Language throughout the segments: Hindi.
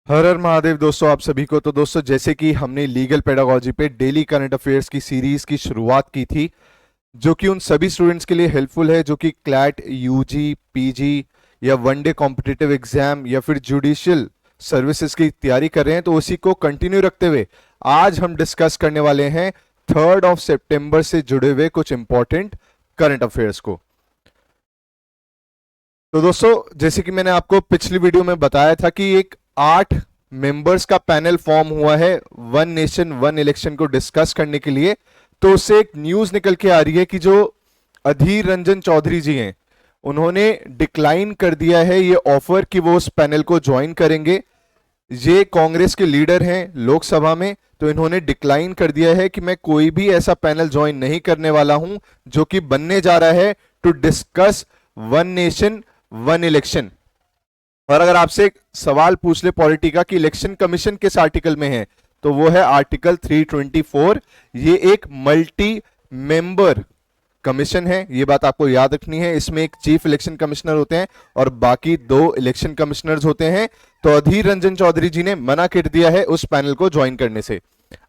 हर हर महादेव दोस्तों, आप सभी को। तो दोस्तों, जैसे कि हमने लीगल पेडागोजी पे डेली करंट अफेयर्स की सीरीज की शुरुआत की थी, जो कि उन सभी स्टूडेंट्स के लिए हेल्पफुल है जो कि क्लैट, यूजी, पीजी या वनडे कॉम्पिटिटिव एग्जाम या फिर जुडिशियल सर्विसेज की तैयारी कर रहे हैं, तो उसी को कंटिन्यू रखते हुए आज हम डिस्कस करने वाले हैं 3 सितंबर से जुड़े हुए कुछ इंपॉर्टेंट करंट अफेयर्स को। तो दोस्तों, जैसे कि मैंने आपको पिछली वीडियो में बताया था कि एक 8 मेंबर्स का पैनल फॉर्म हुआ है वन नेशन वन इलेक्शन को डिस्कस करने के लिए। तो उससे एक न्यूज निकल के आ रही है कि जो अधीर रंजन चौधरी जी हैं, उन्होंने डिक्लाइन कर दिया है ये ऑफर कि वो उस पैनल को ज्वाइन करेंगे। ये कांग्रेस के लीडर हैं लोकसभा में, तो इन्होंने डिक्लाइन कर दिया है कि मैं कोई भी ऐसा पैनल ज्वाइन नहीं करने वाला हूं जो कि बनने जा रहा है to discuss one nation one election. और अगर आपसे एक सवाल पूछ ले पॉलिटिका की इलेक्शन कमीशन किस आर्टिकल में है, तो वो है आर्टिकल 324। ये एक मल्टी मेंबर कमीशन है, ये बात आपको याद रखनी है। इसमें एक चीफ इलेक्शन कमिश्नर होते हैं और बाकी 2 इलेक्शन कमिश्नर्स होते हैं। तो अधीर रंजन चौधरी जी ने मना कर दिया है उस पैनल को ज्वाइन करने से।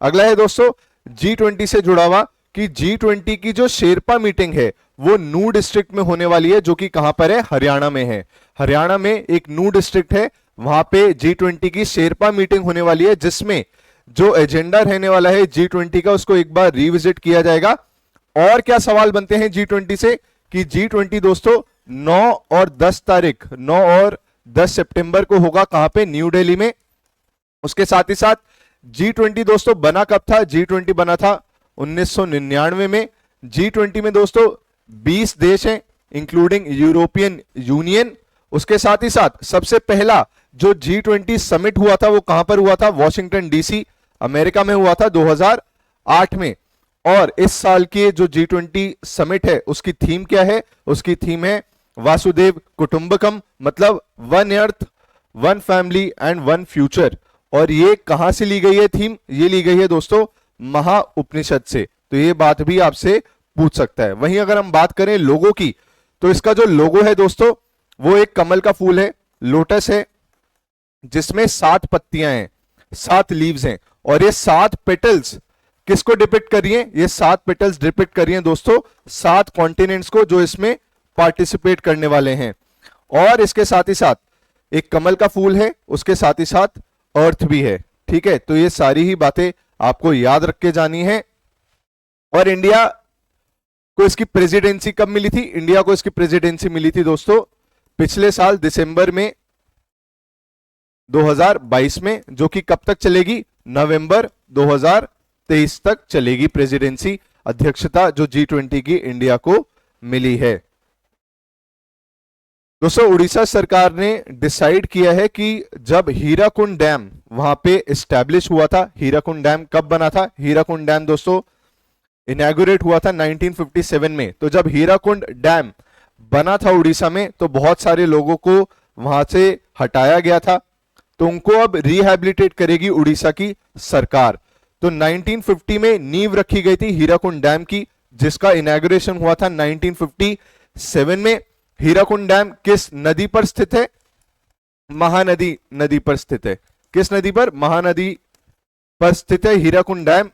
अगला है दोस्तों G20 से जुड़ा हुआ कि G20 की जो शेरपा मीटिंग है वो नू डिस्ट्रिक्ट में होने वाली है, जो कि कहां पर है, हरियाणा में है। हरियाणा में एक नू डिस्ट्रिक्ट है, वहां पे G20 की शेरपा मीटिंग होने वाली है, जिसमें जो एजेंडा रहने वाला है G20 का उसको एक बार रिविजिट किया जाएगा। और क्या सवाल बनते हैं G20 से कि G20 दोस्तों 9 और 10 तारीख 9 और 10 सितंबर को होगा, कहां पे, न्यू दिल्ली में। उसके साथ ही साथ G20 दोस्तों बना कब था? G20 बना था 1999 में। G20 में दोस्तों 20 देश हैं इंक्लूडिंग यूरोपियन यूनियन। उसके साथ ही साथ सबसे पहला जो G20 समिट हुआ था वो कहां पर हुआ था? वॉशिंगटन डीसी अमेरिका में हुआ था 2008 में। और इस साल के जो G20 समिट है उसकी थीम क्या है? उसकी थीम है वासुदेव कुटुंबकम, मतलब one earth, one family and one future. और ये कहां से ली गई है थीम? ये ली गई है दोस्तों महा उपनिषद से। तो ये बात भी आपसे पूछ सकता है। वहीं अगर हम बात करें लोगो की, तो इसका जो लोगो है दोस्तों वो एक कमल का फूल है, लोटस है, जिसमें 7 पत्तियां हैं, 7 लीव्स हैं। और ये 7 पेटल्स किसको डिपिक्ट कर रही हैं? ये 7 पेटल्स डिपिक्ट कर रही हैं दोस्तों 7 कॉन्टिनेंट्स को जो इसमें पार्टिसिपेट करने वाले हैं। और इसके साथ ही साथ एक कमल का फूल है, उसके साथ ही साथ अर्थ भी है। ठीक है, तो ये सारी ही बातें आपको याद रख के जानी है। और इंडिया को इसकी प्रेसिडेंसी कब मिली थी? इंडिया को इसकी प्रेसिडेंसी मिली थी दोस्तों पिछले साल दिसंबर में 2022 में, जो कि कब तक चलेगी? नवंबर 2023 तक चलेगी प्रेसिडेंसी, अध्यक्षता जो G20 की इंडिया को मिली है। दोस्तों, उड़ीसा सरकार ने डिसाइड किया है कि जब हीराकुंड डैम वहां पे एस्टैब्लिश हुआ था, हीराकुंड डैम कब बना था? हीराकुंड डैम दोस्तों इनॉग्रेट हुआ था 1957 में। तो जब हीराकुंड डैम बना था उड़ीसा में, तो बहुत सारे लोगों को वहां से हटाया गया था, तो उनको अब रिहैबिलिटेट करेगी उड़ीसा की सरकार। तो 1950 में नींव रखी गई थी हीराकुंड डैम की, जिसका इनॉग्रेशन हुआ था 1957 में। हीराकुंड डैम किस नदी पर स्थित है? महानदी नदी पर स्थित है। किस नदी पर? महानदी पर स्थित है हीराकुंड डैम।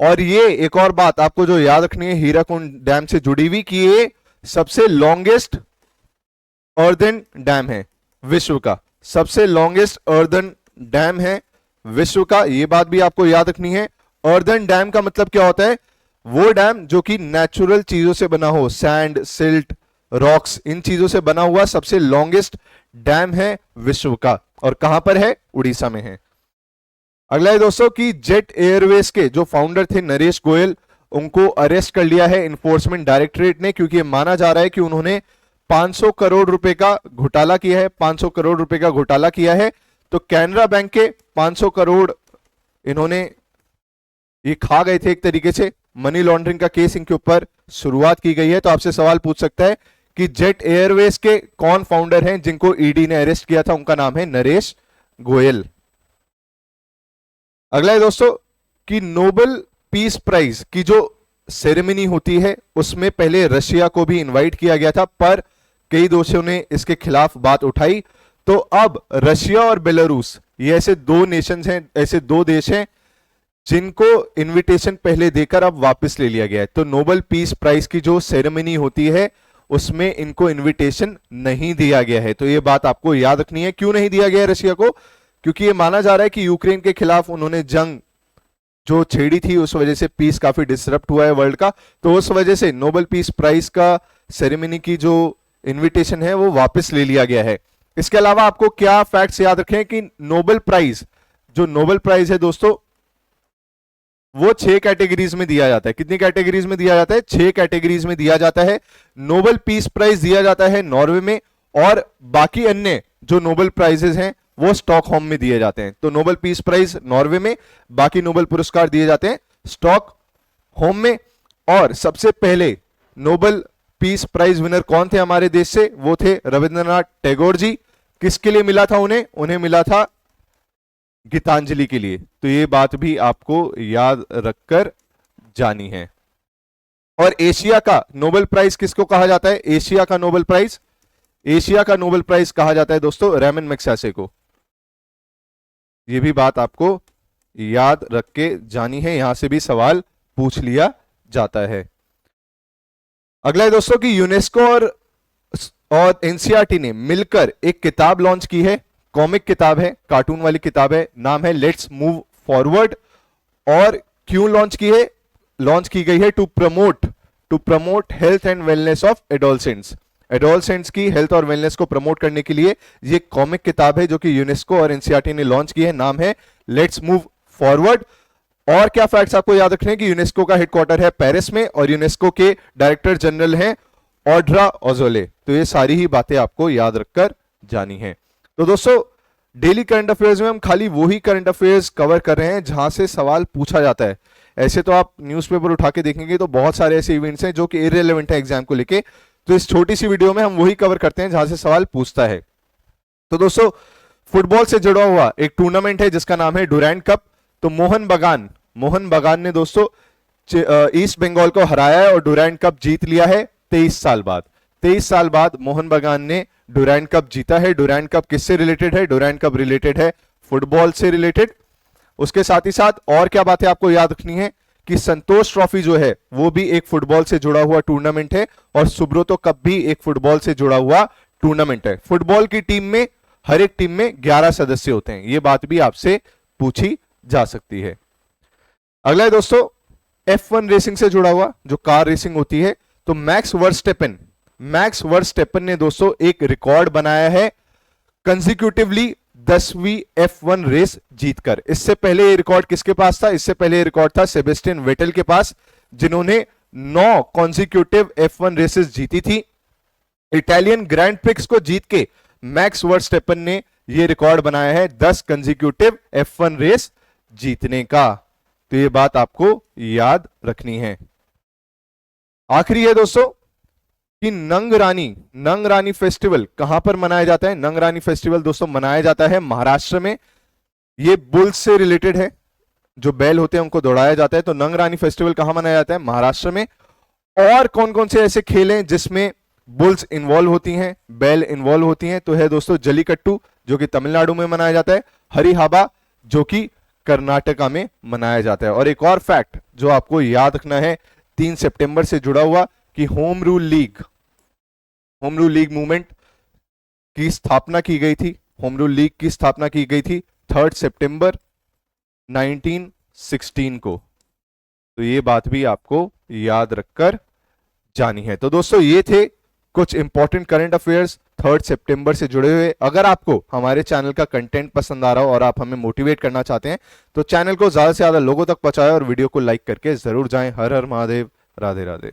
और ये एक और बात आपको जो याद रखनी है हीराकुंड डैम से जुड़ी हुई, कि ये सबसे लॉन्गेस्ट अर्दन डैम है विश्व का, सबसे लॉन्गेस्ट अर्दन डैम है विश्व का। ये बात भी आपको याद रखनी है। अर्दन डैम का मतलब क्या होता है? वो डैम जो कि नेचुरल चीजों से बना हो, सैंड, सिल्ट, रॉक्स, इन चीजों से बना हुआ सबसे लॉन्गेस्ट डैम है विश्व का। और कहां पर है? उड़ीसा में है। अगला है दोस्तों कि जेट एयरवेज के जो फाउंडर थे नरेश गोयल, उनको अरेस्ट कर लिया है इन्फोर्समेंट डायरेक्टरेट ने, क्योंकि माना जा रहा है कि उन्होंने 500 करोड़ रुपए का घोटाला किया है। 500 करोड़ रुपए का घोटाला किया है। तो कैनरा बैंक के 500 करोड़ इन्होंने ये खा गए थे, एक तरीके से मनी लॉन्ड्रिंग का केस इनके ऊपर शुरुआत की गई है। तो आपसे सवाल पूछ सकता है कि जेट एयरवेज के कौन फाउंडर हैं जिनको ईडी ने अरेस्ट किया था? उनका नाम है नरेश गोयल। अगला है दोस्तों कि नोबेल पीस प्राइज की जो सेरेमनी होती है उसमें पहले रशिया को भी इनवाइट किया गया था, पर कई देशों ने इसके खिलाफ बात उठाई। तो अब रशिया और बेलारूस ये ऐसे दो नेशंस हैं, ऐसे दो देश हैं जिनको इनविटेशन पहले देकर अब वापस ले लिया गया है। तो नोबेल पीस प्राइज की जो सेरेमनी होती है उसमें इनको इनविटेशन नहीं दिया गया है। तो ये बात आपको याद रखनी है। क्यों नहीं दिया गया है रशिया को? क्योंकि ये माना जा रहा है कि यूक्रेन के खिलाफ उन्होंने जंग जो छेड़ी थी, उस वजह से पीस काफी डिसरप्ट हुआ है वर्ल्ड का। तो उस वजह से नोबेल पीस प्राइज का सेरेमनी की जो इनविटेशन है वो वापस ले लिया गया है। इसके अलावा आपको क्या फैक्ट्स याद रखें कि नोबेल प्राइज, जो नोबेल प्राइज है दोस्तों, वो 6 कैटेगरीज में दिया जाता है। कितनी कैटेगरीज में दिया जाता है? 6 कैटेगरीज में दिया जाता है। नोबेल पीस प्राइज दिया जाता है नॉर्वे में, और बाकी अन्य जो नोबेल प्राइजेस हैं वो स्टॉकहोम में दिए जाते हैं। तो नोबेल पीस प्राइज नॉर्वे में, बाकी नोबेल पुरस्कार दिए जाते हैं स्टॉकहोम में। और सबसे पहले नोबेल पीस प्राइज विनर कौन थे हमारे देश से? वो थे रविंद्रनाथ टैगोर जी। किसके लिए मिला था उन्हें? उन्हें मिला था गीतांजलि के लिए। तो ये बात भी आपको याद रखकर जानी है। और एशिया का नोबेल प्राइज किसको कहा जाता है? एशिया का नोबेल प्राइज, एशिया का नोबेल प्राइज कहा जाता है दोस्तों रेमन मैग्सेसे को। ये भी बात आपको याद रख के जानी है, यहां से भी सवाल पूछ लिया जाता है। अगला है दोस्तों कि यूनेस्को और एनसीईआरटी ने मिलकर एक किताब लॉन्च की है। कॉमिक किताब है, कार्टून वाली किताब है, नाम है लेट्स मूव फॉरवर्ड। और क्यों लॉन्च की है? लॉन्च की गई है to promote health and wellness of adolescents. Adolescents की हेल्थ और वेलनेस को प्रमोट करने के लिए ये कॉमिक किताब है जो कि यूनेस्को और एनसीईआरटी ने लॉन्च की है। नाम है लेट्स मूव फॉरवर्ड। और क्या फैक्ट्स आपको याद रखने हैं कि यूनेस्को का हेडक्वार्टर है पेरिस में और यूनेस्को के डायरेक्टर जनरल हैं ऑड्रा ओजोले। तो ये सारी ही बातें आपको याद रखकर जानी है। तो दोस्तों डेली करंट अफेयर्स में हम खाली वही करंट अफेयर्स कवर कर रहे हैं जहां से सवाल पूछा जाता है। ऐसे तो आप न्यूज़पेपर उठा के देखेंगे तो बहुत सारे ऐसे इवेंट्स हैं जो कि इररिलेवेंट है एग्जाम को लेके। तो इस छोटी सी वीडियो में हम वही कवर करते हैं जहां से सवाल पूछता है। तो दोस्तों फुटबॉल से जुड़ा हुआ एक टूर्नामेंट है जिसका नाम है डुरैंड कप। तो मोहन बगान ने दोस्तों ईस्ट बंगाल को हराया है और डुरैंड कप जीत लिया है 23 साल बाद। 23 साल बाद मोहन बगान ने डुरैंड कप जीता है। डुरैंड कप किससे रिलेटेड है? डुरैंड कप रिलेटेड है फुटबॉल से रिलेटेड। उसके साथ ही साथ और क्या बातें आपको याद रखनी है कि संतोष ट्रॉफी जो है वो भी एक फुटबॉल से जुड़ा हुआ टूर्नामेंट है और सुब्रोतो कप भी एक फुटबॉल से जुड़ा हुआ टूर्नामेंट है। फुटबॉल की टीम में, हर एक टीम में 11 सदस्य होते हैं। ये बात भी आपसे पूछी जा सकती है। अगला है दोस्तों F1 रेसिंग से जुड़ा हुआ जो कार रेसिंग होती है। तो मैक्स वर्स्टेपन ने दोस्तों एक रिकॉर्ड बनाया है कंसेक्यूटिवली 10वीं F1 रेस जीतकर। इससे पहले ये रिकॉर्ड किसके पास था? इससे पहले ये रिकॉर्ड था सेबेस्टियन वेटेल के पास जिन्होंने 9 कॉन्सिक्यूटिव F1 रेसेस जीती थी। इटालियन ग्रैंड प्रिक्स को जीत के मैक्स वर्स्टेपन ने यह रिकॉर्ड बनाया है 10 कंसेक्यूटिव F1 रेस जीतने का। तो ये बात आपको याद रखनी है। आखिरी है दोस्तों कि नंग रानी फेस्टिवल कहां पर मनाया जाता है? नंग रानी फेस्टिवल दोस्तों मनाया जाता है महाराष्ट्र में। ये बुल्स से रिलेटेड है, जो बैल होते हैं उनको दौड़ाया जाता है। तो नंग रानी फेस्टिवल कहां मनाया जाता है? महाराष्ट्र में। और कौन कौन से ऐसे खेल हैं जिसमें बुल्स इन्वॉल्व होती हैं, बैल इन्वॉल्व होती हैं? तो है दोस्तों जलीकट्टू जो कि तमिलनाडु में मनाया जाता है, हरिहाबा जो कि कर्नाटका में मनाया जाता है। और एक और फैक्ट जो आपको याद रखना है 3 सितंबर से जुड़ा हुआ कि होम रूल लीग मूवमेंट की स्थापना की गई थी। होम रूल लीग की स्थापना की गई थी 3 सितंबर 1916 को। तो ये बात भी आपको याद रखकर जानी है। तो दोस्तों ये थे कुछ इंपॉर्टेंट करंट अफेयर्स 3 सितंबर से जुड़े हुए। अगर आपको हमारे चैनल का कंटेंट पसंद आ रहा हो और आप हमें मोटिवेट करना चाहते हैं तो चैनल को ज्यादा से ज्यादा लोगों तक पहुंचाएं और वीडियो को लाइक करके जरूर जाएं। हर हर महादेव, राधे राधे।